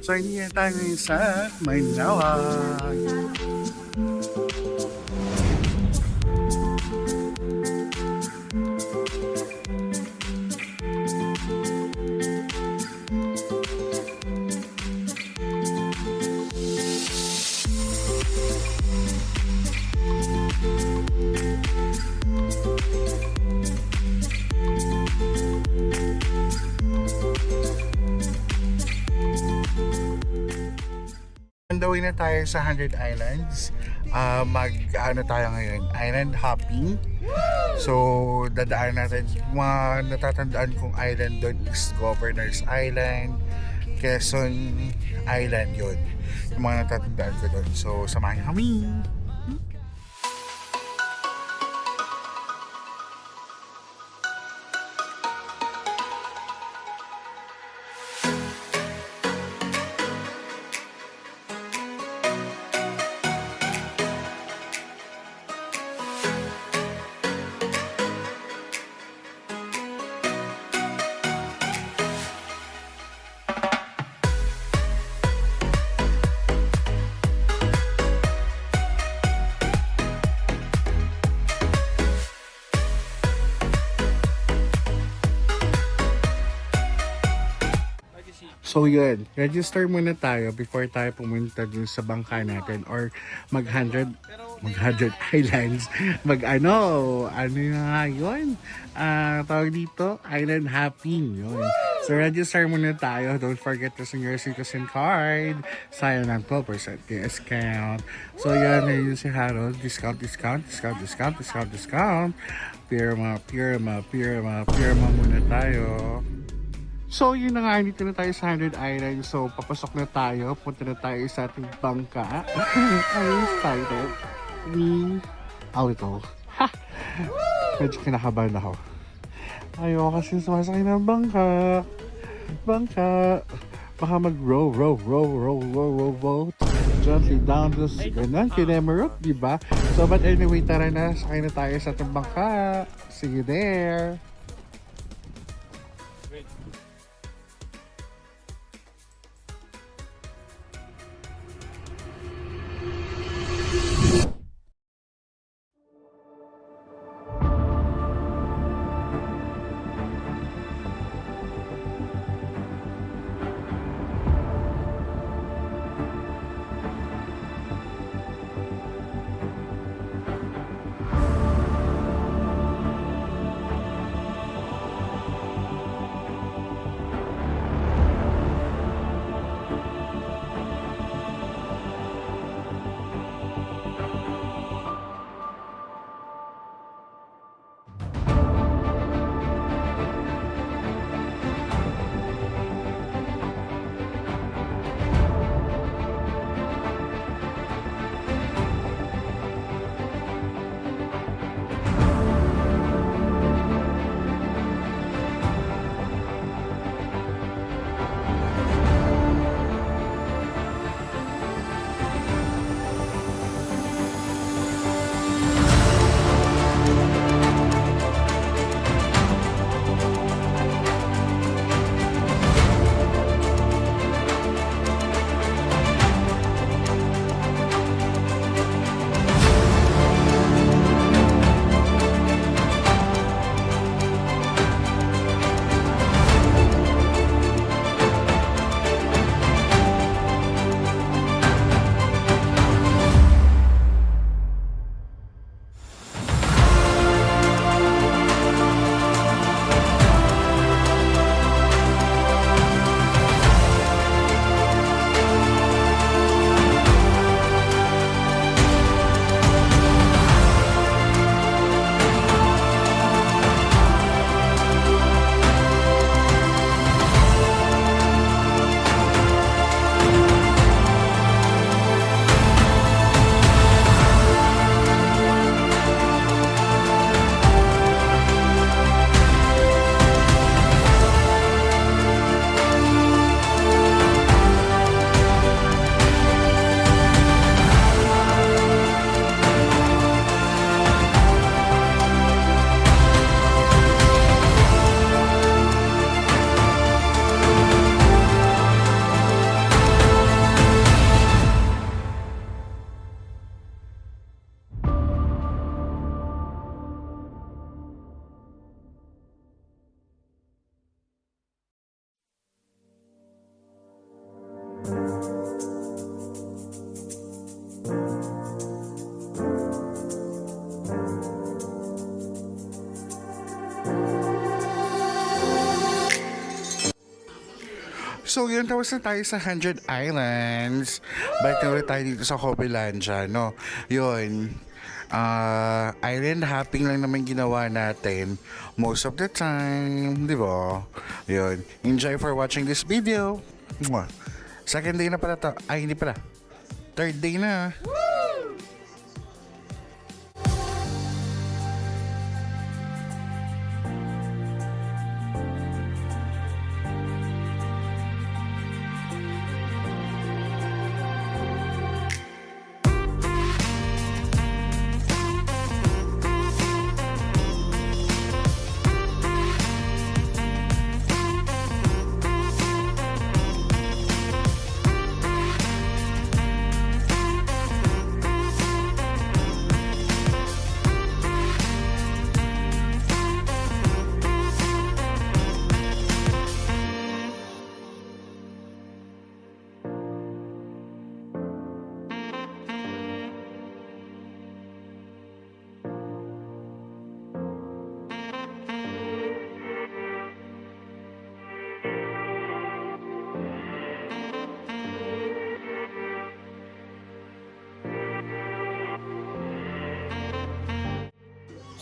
So hindi na tayo ngayon sa Manawag. On the way na tayo sa 100 Islands. Mag-ano tayo ngayon? Island hopping. So, dadaan natin. Mga natatandaan kong island doon is Governor's Island, Quezon Island yun. Yung mga natatandaan ko doon. So, samahan niyo kami. So yun, register muna tayo before tayo pumunta dun sa bangka natin or mag-100 islands. Ano na nga yun? Tawag dito, island hopping. Yun. So register muna tayo. Don't forget to send your citizen card. Sayang ng 12% discount. So yan, yun si Harold. Discount. Pirma muna tayo. So yun na nga, dito na tayo sa 100 Islands. So papasok na tayo, punta na tayo sa ating bangka. I'm excited. I'll go. Ha! Medyo kinakabahan ako. Ayoko kasi sumasakay ng bangka. Baka mag-row gently down the ganun, kinemerot, diba? So but anyway, tara na, sakay na tayo sa ating bangka. See you there. So yun, tapos na tayo sa 100 Islands. Balik na ulit tayo dito sa Cobelandia, no? Yun. Island hopping lang naman ginawa natin most of the time, di ba? Yun. Enjoy for watching this video. Mwah. Second day na pala to. Ay, hindi pala. Third day na.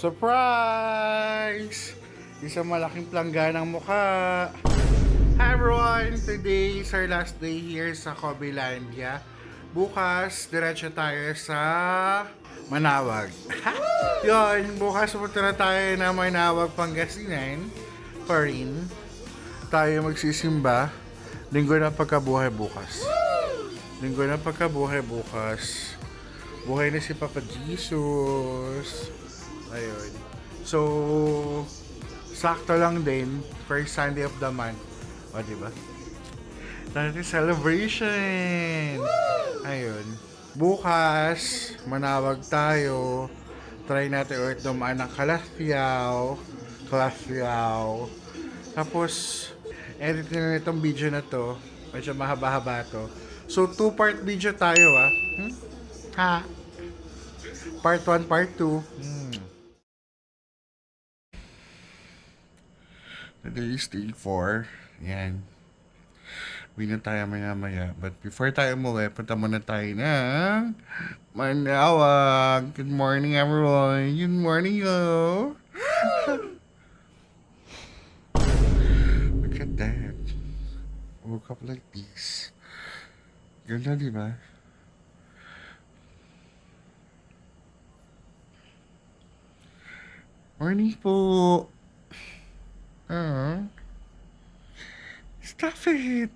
Surprise! Isang malaking plangganang mukha. Hi everyone! Today is our last day here sa Cobelandia. Bukas, diretso tayo sa Manawag. Yun, bukas pupunta na tayo na Manawag, Pangasinan. Pa rin. Tayo magsisimba. Linggo na pagkabuhay bukas. Linggo na pagkabuhay bukas. Buhay na si Papa Jesus. Ayun. So, sakto lang din. First Sunday of the month. O, diba? Dati celebration! Ayun. Bukas, Manawag tayo. Try natin ulit dumaan ng Calafia. Tapos, edit na itong video na to. Medyo mahaba-haba to. So, 2-part video tayo, ah. Ha? Part 1, part 2. Today is day 4. Yan. Uwi na tayo maya-maya. But before tayo umuwi, punta muna tayo ng Manawag. Good morning, everyone. Good morning, yo. Look at that. Woke up like this. Ganda, di ba? Morning po. Stop it!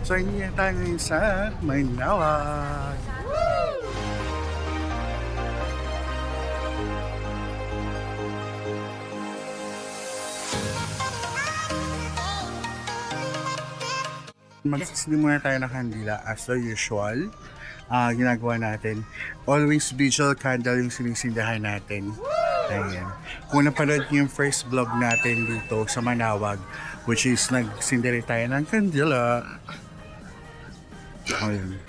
So, hindi na tayo ngayon sa Manawag. Magsisindi muna tayo ng kandila as the usual. Ginagawa natin. Always visual candle yung sinisindahan natin. Ayan. Kung napanood niyo yung first vlog natin dito sa Manawag, which is nagsindiri tayo ng kandila. Ayan.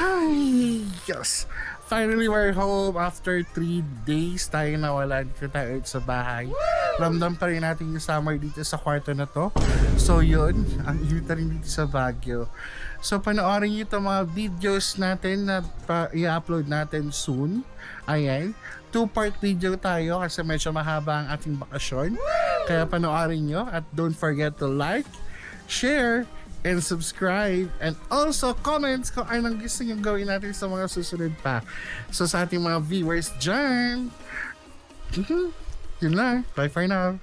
Ay, yes. Finally, we're home after 3 days tayo nawala dito tayo sa bahay. Ramdam pa rin natin yung summer dito sa kwarto na to. So yun, ang init na rin dito sa Baguio. So panoorin nyo itong mga videos natin na i-upload natin soon. Ayan, 2-part video tayo kasi medyo mahaba ang ating bakasyon. Kaya panoorin nyo at don't forget to like, share, and subscribe, and also comments kung anong gusto nyo gawin natin sa mga susunod pa. So sa ating mga viewers dyan, yun lang. Bye for now.